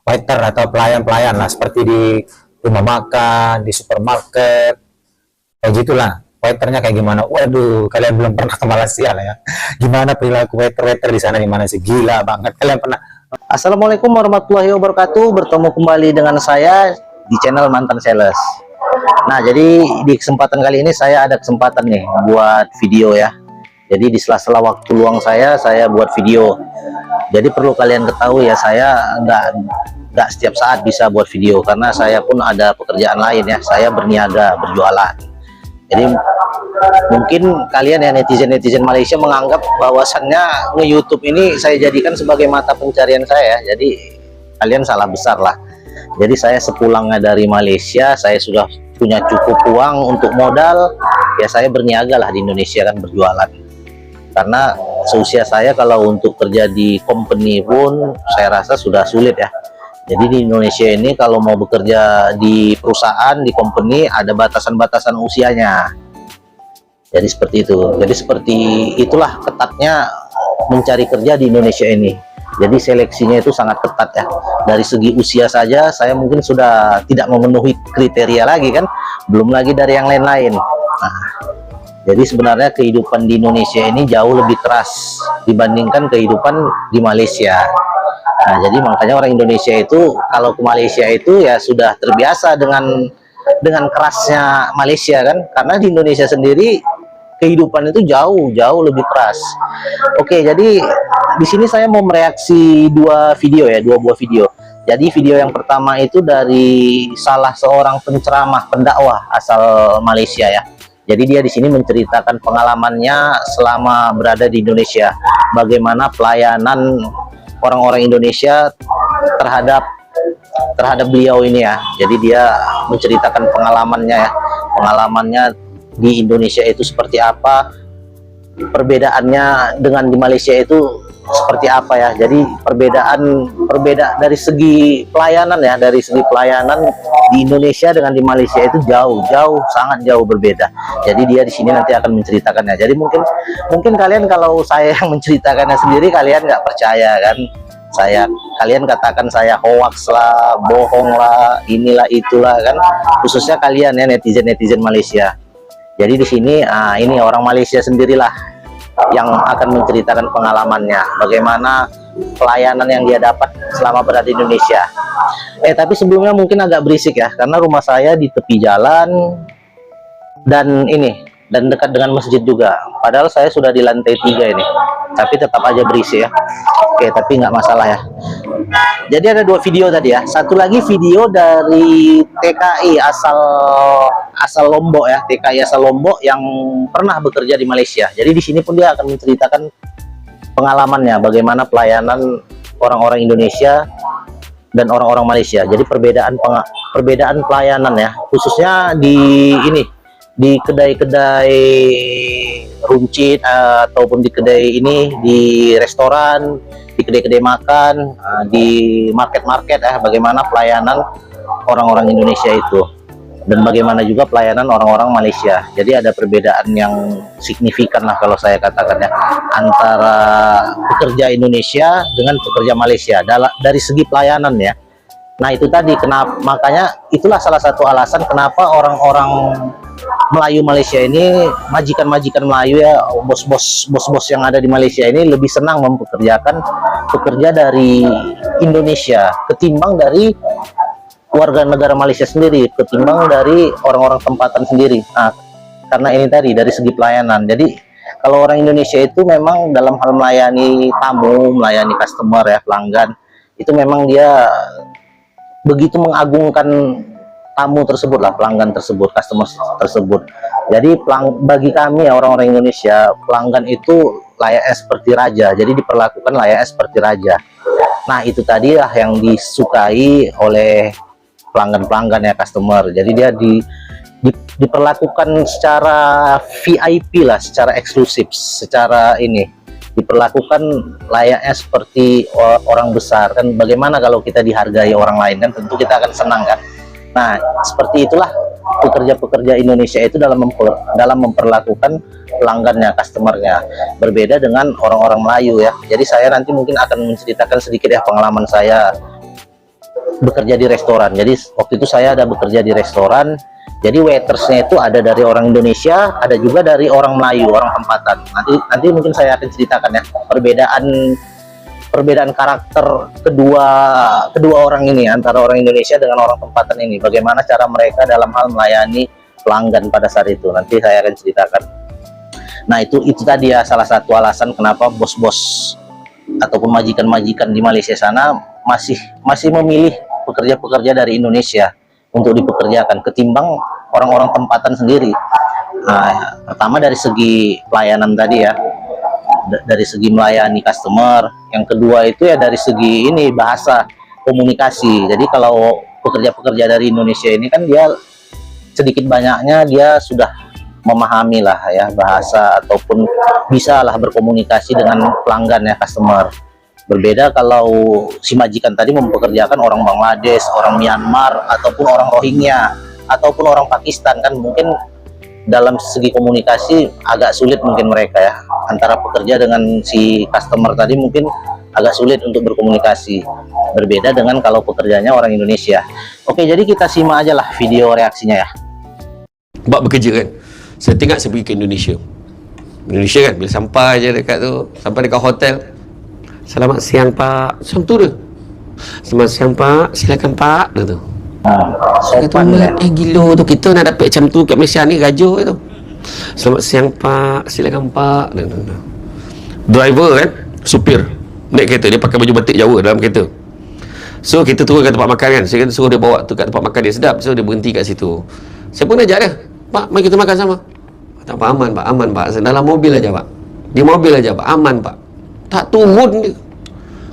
waiter atau pelayan-pelayan lah, seperti di rumah makan, di supermarket, kayak gitulah. Waiternya kayak gimana? Waduh, kalian belum pernah ke Malaysia lah ya. Gimana perilaku waiter-waiter di sana, gimana sih? Gila banget. Kalian pernah? Assalamualaikum warahmatullahi wabarakatuh. Bertemu kembali dengan saya di channel Mantan Sales. Nah, jadi di kesempatan kali ini saya ada kesempatan nih buat video ya. Jadi di sela-sela waktu luang saya buat video. Jadi perlu kalian ketahui ya, saya nggak setiap saat bisa buat video karena saya pun ada pekerjaan lain ya. Saya berniaga, berjualan. Jadi mungkin kalian ya netizen Malaysia menganggap bahwasannya nge-YouTube ini saya jadikan sebagai mata pencarian saya. Jadi kalian salah besar lah. Jadi saya sepulangnya dari Malaysia, saya sudah punya cukup uang untuk modal, ya saya berniaga lah di Indonesia kan, berjualan. Karena seusia saya kalau untuk kerja di company pun saya rasa sudah sulit ya. Jadi di Indonesia ini kalau mau bekerja di perusahaan, di company, ada batasan-batasan usianya. Jadi seperti itu. Jadi seperti itulah ketatnya mencari kerja di Indonesia ini. Jadi seleksinya itu sangat ketat ya. Dari segi usia saja saya mungkin sudah tidak memenuhi kriteria lagi kan. Belum lagi dari yang lain-lain. Nah, jadi sebenarnya kehidupan di Indonesia ini jauh lebih keras dibandingkan kehidupan di Malaysia. Nah, jadi makanya orang Indonesia itu kalau ke Malaysia itu ya sudah terbiasa dengan kerasnya Malaysia kan, karena di Indonesia sendiri kehidupan itu jauh lebih keras. Oke, jadi di sini saya mau mereaksi dua buah video. Jadi video yang pertama itu dari salah seorang penceramah pendakwah asal Malaysia ya. Jadi dia di sini menceritakan pengalamannya selama berada di Indonesia, bagaimana pelayanan orang-orang Indonesia terhadap beliau ini ya. Jadi dia menceritakan pengalamannya ya, pengalamannya di Indonesia itu seperti apa, perbedaannya dengan di Malaysia itu seperti apa ya. Jadi perbedaan dari segi pelayanan ya, dari segi pelayanan di Indonesia dengan di Malaysia itu sangat jauh berbeda. Jadi dia di sini nanti akan menceritakannya. Jadi mungkin kalian kalau saya yang menceritakannya sendiri kalian nggak percaya kan, kalian katakan saya hoax lah, bohong lah, inilah itulah kan, khususnya kalian ya netizen Malaysia. Jadi di sini ini orang Malaysia sendirilah yang akan menceritakan pengalamannya, bagaimana pelayanan yang dia dapat selama berada di Indonesia. Tapi sebelumnya mungkin agak berisik ya, karena rumah saya di tepi jalan dan dekat dengan masjid juga. Padahal saya sudah di lantai 3 ini, tapi tetap aja berisik ya. Oke, tapi nggak masalah ya. Jadi ada dua video tadi ya. Satu lagi video dari TKI asal Lombok ya, TKI asal Lombok yang pernah bekerja di Malaysia. Jadi di sini pun dia akan menceritakan pengalamannya, bagaimana pelayanan orang-orang Indonesia dan orang-orang Malaysia. Jadi perbedaan pelayanan ya, khususnya di kedai-kedai runcit ataupun di kedai di restoran, di kedai-kedai makan, di market-market bagaimana pelayanan orang-orang Indonesia itu dan bagaimana juga pelayanan orang-orang Malaysia. Jadi ada perbedaan yang signifikan lah kalau saya katakan ya, antara pekerja Indonesia dengan pekerja Malaysia dari segi pelayanan ya. Nah itu tadi, makanya itulah salah satu alasan kenapa orang-orang Melayu Malaysia ini, majikan-majikan Melayu ya, bos-bos yang ada di Malaysia ini lebih senang mempekerjakan pekerja dari Indonesia ketimbang dari warga negara Malaysia sendiri, ketimbang dari orang-orang tempatan sendiri. Nah, karena ini tadi dari segi pelayanan. Jadi kalau orang Indonesia itu memang dalam hal melayani tamu, melayani customer ya, pelanggan, itu memang dia begitu mengagungkan tamu tersebut lah, pelanggan tersebut, customer tersebut. Jadi bagi kami ya orang-orang Indonesia, pelanggan itu layaknya seperti raja. Jadi diperlakukan layaknya seperti raja. Nah itu tadi lah yang disukai oleh pelanggan-pelanggan ya, customer. Jadi dia diperlakukan secara VIP lah, secara eksklusif, secara diperlakukan layaknya seperti orang besar kan. Bagaimana kalau kita dihargai orang lain kan, tentu kita akan senang kan. Nah seperti itulah pekerja-pekerja Indonesia itu dalam memperlakukan pelanggannya, customernya, berbeda dengan orang-orang Melayu ya. Jadi saya nanti mungkin akan menceritakan sedikit ya pengalaman saya bekerja di restoran. Jadi waktu itu saya ada bekerja di restoran. Jadi waitersnya itu ada dari orang Indonesia, ada juga dari orang Melayu, orang tempatan. Nanti mungkin saya akan ceritakan ya perbedaan karakter kedua orang ini, antara orang Indonesia dengan orang tempatan ini. Bagaimana cara mereka dalam hal melayani pelanggan pada saat itu. Nanti saya akan ceritakan. Nah, itu tadi ya salah satu alasan kenapa bos-bos ataupun majikan-majikan di Malaysia sana masih memilih pekerja-pekerja dari Indonesia untuk dipekerjakan ketimbang orang-orang tempatan sendiri. Nah, pertama dari segi pelayanan tadi ya, dari segi melayani customer. Yang kedua itu ya dari segi ini bahasa komunikasi. Jadi kalau pekerja-pekerja dari Indonesia ini kan dia sedikit banyaknya dia sudah memahami lah ya bahasa ataupun bisa lah berkomunikasi dengan pelanggan ya, customer. Berbeda kalau si majikan tadi mempekerjakan orang Bangladesh, orang Myanmar, ataupun orang Rohingya, ataupun orang Pakistan, kan mungkin dalam segi komunikasi agak sulit mungkin mereka ya. Antara pekerja dengan si customer tadi mungkin agak sulit untuk berkomunikasi. Berbeda dengan kalau pekerjanya orang Indonesia. Oke, jadi kita simak aja lah video reaksinya ya. Bak bekerja kan, saya tengok saya pergi ke Indonesia kan, bila sampai je dekat tu, sampai dekat hotel, selamat siang pak, macam tu dia, selamat siang pak, silakan pak, dia tu. Sopan ya. Gila tu, kita nak dapat macam tu kat Malaysia ni gajo tu. Selamat siang pak, silakan pak, dia tu. Driver kan, supir naik kereta, dia pakai baju batik Jawa dalam kereta. So kita turun kat tempat makan kan, saya kan suruh dia bawa tu kat tempat makan dia sedap, so dia berhenti kat situ. Saya pun ajak dia, pak, mari kita makan sama. Tak apa, aman pak, dalam mobil aja pak, di mobil aja pak, aman pak. Tak turun dia.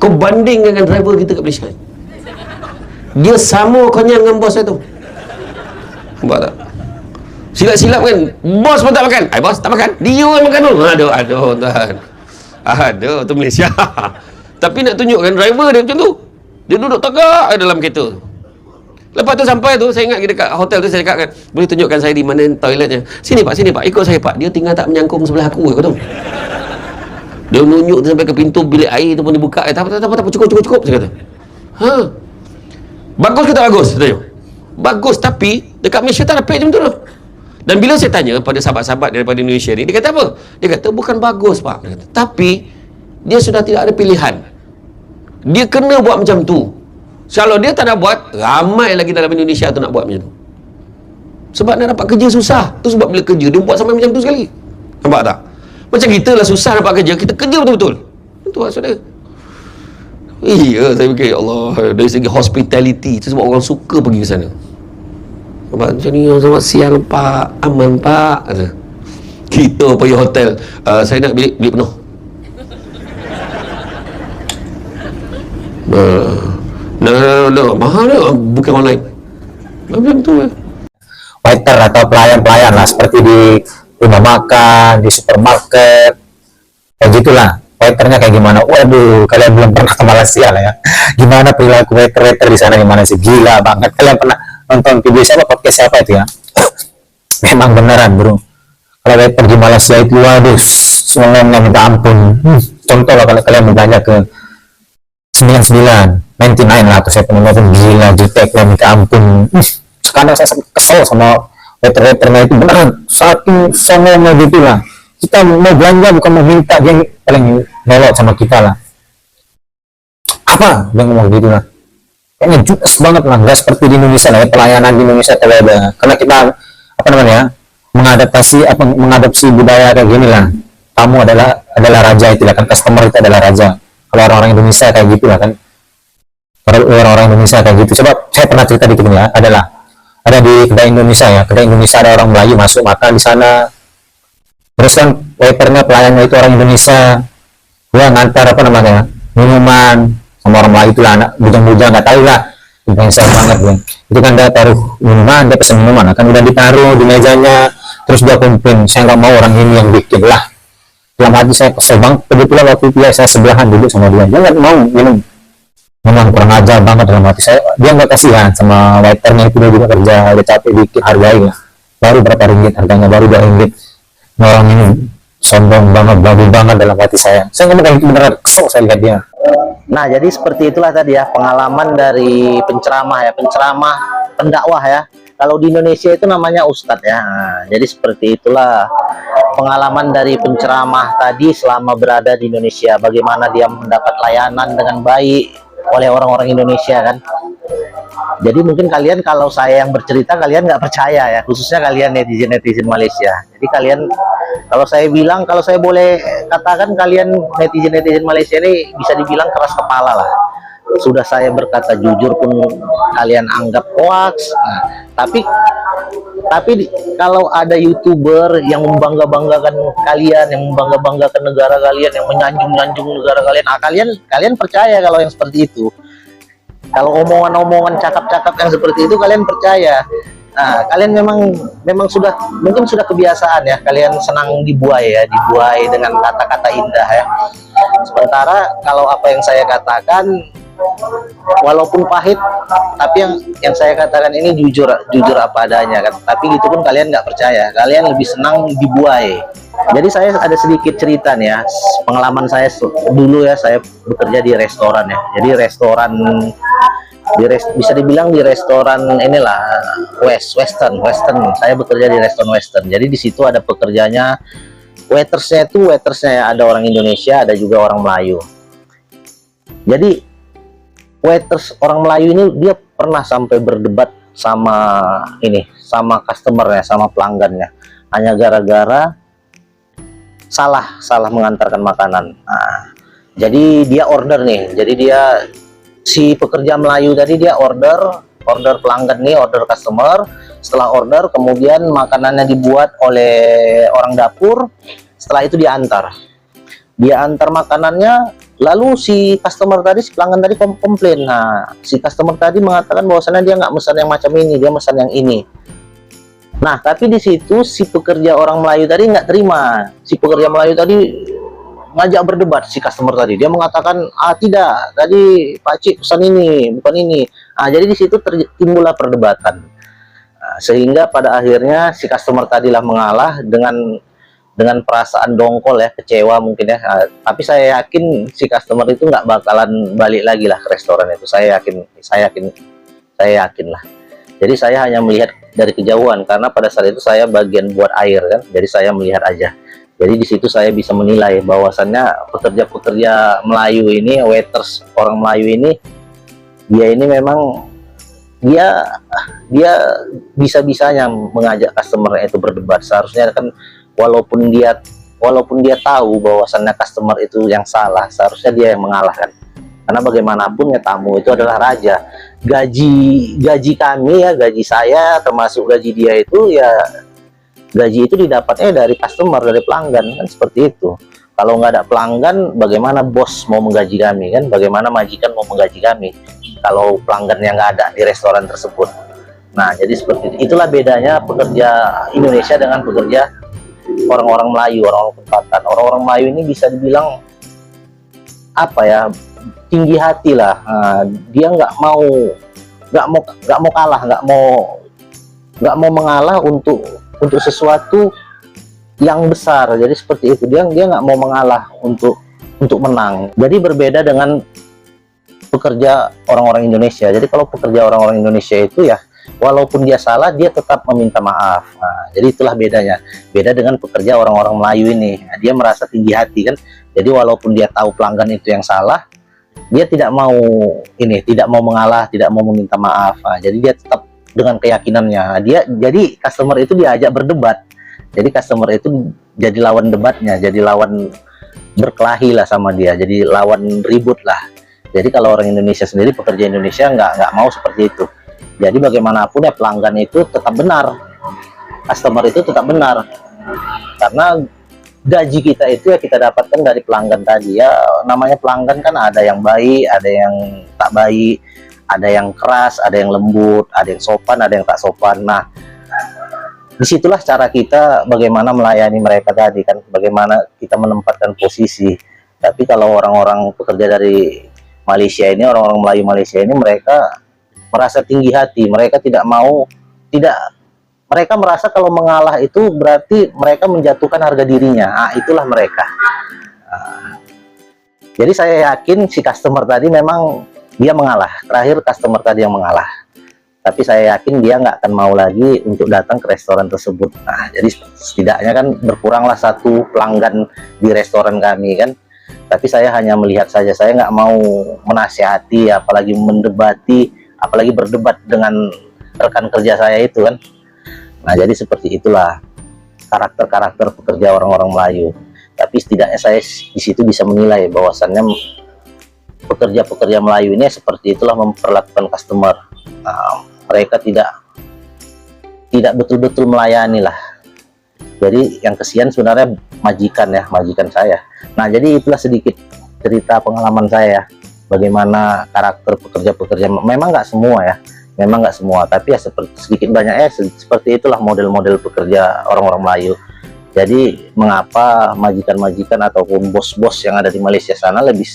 Kau banding dengan driver kita kat Malaysia, dia sama konyang dengan bos saya tu. Nampak tak? Silap-silap kan, bos pun tak makan. Bos tak makan, dia yang makan dulu. Aduh tuan, aduh tu Malaysia. Tapi nak tunjukkan driver dia macam tu, dia duduk tegak dalam kereta. Lepas tu sampai tu, saya ingat dekat hotel tu saya cakap kan, boleh tunjukkan saya di mana toiletnya? Sini pak, ikut saya pak. Dia tinggal tak menyangkung sebelah aku, kau tahu. Dia menunjuk tu sampai ke pintu bilik air tu pun dibuka. Tak apa, cukup, saya kata. Bagus ke tak bagus? Tanya. Bagus, tapi dekat Malaysia tak dapat macam tu lah. Dan bila saya tanya pada sahabat-sahabat daripada Indonesia ni, dia kata apa? Dia kata bukan bagus pak, dia kata, tapi dia sudah tidak ada pilihan. Dia kena buat macam tu. Kalau dia tak nak buat, ramai lagi dalam Indonesia tu nak buat macam tu. Sebab nak dapat kerja susah. Tu sebab bila kerja, dia buat sampai macam tu sekali. Nampak tak? Macam kita lah susah dapat kerja, kita kerja betul-betul. Itu maksud dia. Iya, saya fikir, ya Allah, dari segi hospitality, itu sebab orang suka pergi ke sana. Nampak macam ni, selamat siang pak, aman pak. Kita pergi hotel, saya nak bilik penuh. No, mahal dah, bukan online. Macam tu lah. Waiter atau pelayan-pelayan lah, seperti di rumah makan, di supermarket, kayak gitulah. Waiternya kayak gimana? Waduh, kalian belum pernah ke Malaysia lah ya. Gimana perilaku waiter di sana, gimana sih? Gila banget. Kalian pernah nonton video siapa, podcast siapa itu ya? Memang beneran bro. Kalau waiter di Malaysia itu, waduh, semuanya minta ampun. Contoh lah kalau kalian belanja ke 99 lah, atau saya pernah nonton, gila jutek lah, minta ampun. Sekarang saya kesel sama waiter-waiternya itu, beneran satu songongnya gitu lah. Kita mau belanja bukan mau minta, dia paling nelok sama kita lah. Apa dia ngomong gitu lah, kayaknya judes banget lah, nggak seperti di Indonesia lah ya. Pelayanan di Indonesia terlebih, karena kita apa namanya, mengadopsi budaya kayak gini lah. Tamu adalah raja, itu lah kan, customer itu adalah raja. Kalau orang-orang Indonesia kayak gitu lah kan, orang-orang Indonesia kayak gitu. Coba saya pernah cerita dikit ya, ada di kedai Indonesia ya, kedai Indonesia, ada orang Melayu masuk makan di sana. Terus kan waiternya, pelayannya itu orang Indonesia, dia ngantar apa namanya, minuman sama orang Melayu itu lah, anak bujang-bujang nggak tahu lah, bangsa banget ya. Itu kan dia taruh minuman, dia pesen minuman, kan udah ditaruh di mejanya, terus dia komplain, saya nggak mau orang ini yang bikin lah. Dalam hati saya kesel banget. Kebetulan waktu itu ya saya sebelahan duduk sama dia nggak mau minum. Memang kurang ajar banget dalam hati saya. Dia nggak kasihan sama waiternya itu, dia juga kerja, udah capek bikin, hargai lah. Baru berapa ringgit harganya, baru 2 ringgit. Nah, orang ini sombong banget, babu banget dalam hati saya. Saya ngomong kayak gitu beneran, kesel saya lihat dia. Nah, jadi seperti itulah tadi ya pengalaman dari penceramah ya, penceramah, pendakwah ya. Kalau di Indonesia itu namanya ustadz ya. Nah, jadi seperti itulah pengalaman dari penceramah tadi selama berada di Indonesia. Bagaimana dia mendapat layanan dengan baik oleh orang-orang Indonesia kan. Jadi mungkin kalian kalau saya yang bercerita kalian nggak percaya ya, khususnya kalian netizen-netizen Malaysia. Jadi kalian, kalau saya bilang, kalau saya boleh katakan, kalian netizen-netizen Malaysia ini bisa dibilang keras kepala lah. Sudah saya berkata jujur pun kalian anggap hoax. Nah, tapi kalau ada YouTuber yang membangga-banggakan kalian, yang membangga-banggakan negara kalian, yang menyanjung-nyanjung negara kalian, kalian percaya kalau yang seperti itu. Kalau omongan-omongan cakap-cakap yang seperti itu kalian percaya. Nah, kalian memang sudah, mungkin sudah kebiasaan ya, kalian senang dibuai ya, dibuai dengan kata-kata indah ya. Sementara kalau apa yang saya katakan, walaupun pahit, tapi yang saya katakan ini jujur apa adanya kan. Tapi itu pun kalian nggak percaya, kalian lebih senang dibuai. Jadi saya ada sedikit cerita nih ya, pengalaman saya dulu ya, saya bekerja di restoran ya. Jadi restoran bisa dibilang di restoran inilah western. Saya bekerja di restoran western. Jadi di situ ada pekerjanya, waitersnya ya, ada orang Indonesia, ada juga orang Melayu. Jadi waiters orang Melayu ini dia pernah sampai berdebat sama customernya, sama pelanggannya, hanya gara-gara salah mengantarkan makanan. Nah, jadi dia order nih, si pekerja Melayu tadi dia order pelanggan nih, order customer. Setelah order, kemudian makanannya dibuat oleh orang dapur. Setelah itu dia antar makanannya. Lalu si customer tadi, si pelanggan tadi komplain. Nah, si customer tadi mengatakan bahwasannya dia nggak pesan yang macam ini, dia pesan yang ini. Nah, tapi di situ si pekerja orang Melayu tadi nggak terima. Si pekerja Melayu tadi ngajak berdebat si customer tadi. Dia mengatakan, tidak, tadi Pak Cik pesan ini, bukan ini. Nah, jadi di situ timbullah perdebatan. Nah, sehingga pada akhirnya si customer tadilah mengalah dengan perasaan dongkol ya, kecewa mungkin ya. Nah, tapi saya yakin si customer itu nggak bakalan balik lagi lah ke restoran itu. Saya yakin lah. Jadi saya hanya melihat dari kejauhan, karena pada saat itu saya bagian buat air kan. Jadi saya melihat aja. Jadi di situ saya bisa menilai bahwasannya pekerja-pekerja Melayu ini, waiters orang Melayu ini, dia ini memang dia bisa-bisanya mengajak customer itu berdebat. Seharusnya kan walaupun dia tahu bahwasannya customer itu yang salah, seharusnya dia yang mengalahkan. Karena bagaimanapun ya, tamu itu adalah raja. Gaji kami ya, gaji saya termasuk gaji dia itu ya, gaji itu didapatnya dari customer, dari pelanggan kan, seperti itu. Kalau nggak ada pelanggan, bagaimana bos mau menggaji kami kan? Bagaimana majikan mau menggaji kami kalau pelanggan yang nggak ada di restoran tersebut? Nah, jadi seperti itu. Itulah bedanya pekerja Indonesia dengan pekerja orang-orang Melayu, orang-orang tempatan. Orang-orang Melayu ini bisa dibilang apa ya, tinggi hati lah. Nah, dia nggak mau kalah, nggak mau mengalah untuk sesuatu yang besar. Jadi seperti itu, dia nggak mau mengalah untuk menang. Jadi berbeda dengan pekerja orang-orang Indonesia. Jadi kalau pekerja orang-orang Indonesia itu ya, walaupun dia salah, dia tetap meminta maaf. Nah, jadi itulah bedanya. Beda dengan pekerja orang-orang Melayu ini. Nah, dia merasa tinggi hati kan. Jadi walaupun dia tahu pelanggan itu yang salah, dia tidak mau mengalah, tidak mau meminta maaf. Nah, jadi dia tetap dengan keyakinannya. Jadi customer itu diajak berdebat. Jadi customer itu jadi lawan debatnya, jadi lawan berkelahi lah sama dia, jadi lawan ribut lah. Jadi kalau orang Indonesia sendiri, pekerja Indonesia nggak mau seperti itu. Jadi bagaimanapun ya, pelanggan itu tetap benar, customer itu tetap benar, karena gaji kita itu ya kita dapatkan dari pelanggan tadi ya. Namanya pelanggan kan ada yang baik, ada yang tak baik, ada yang keras, ada yang lembut, ada yang sopan, ada yang tak sopan. Nah, disitulah cara kita bagaimana melayani mereka tadi kan, bagaimana kita menempatkan posisi. Tapi kalau orang-orang pekerja dari Malaysia ini, orang-orang Melayu Malaysia ini, mereka merasa tinggi hati, mereka tidak mereka merasa kalau mengalah itu berarti mereka menjatuhkan harga dirinya. Nah, itulah mereka. Jadi saya yakin si customer tadi memang dia mengalah. Terakhir customer tadi yang mengalah. Tapi saya yakin dia nggak akan mau lagi untuk datang ke restoran tersebut. Nah, jadi setidaknya kan berkuranglah satu pelanggan di restoran kami kan. Tapi saya hanya melihat saja. Saya nggak mau menasihati, apalagi mendebati, apalagi berdebat dengan rekan kerja saya itu kan. Nah, jadi seperti itulah karakter-karakter pekerja orang-orang Melayu. Tapi setidaknya saya di situ bisa menilai bahwasannya pekerja-pekerja Melayu ini seperti itulah memperlakukan customer. Nah, mereka tidak betul-betul melayani lah. Jadi yang kesian sebenarnya majikan ya, majikan saya. Nah, jadi itulah sedikit cerita pengalaman saya, bagaimana karakter pekerja-pekerja. Memang nggak semua ya, memang nggak semua, tapi ya sedikit banyaknya seperti itulah model-model pekerja orang-orang Melayu. Jadi mengapa majikan-majikan ataupun bos-bos yang ada di Malaysia sana lebih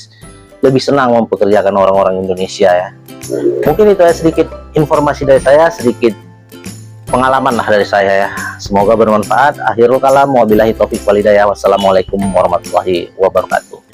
senang mempekerjakan orang-orang Indonesia ya. Mungkin itu ya sedikit informasi dari saya, sedikit pengalaman lah dari saya ya. Semoga bermanfaat. Akhirul kalam, wabillahi taufiq walhidayah. Wassalamualaikum warahmatullahi wabarakatuh.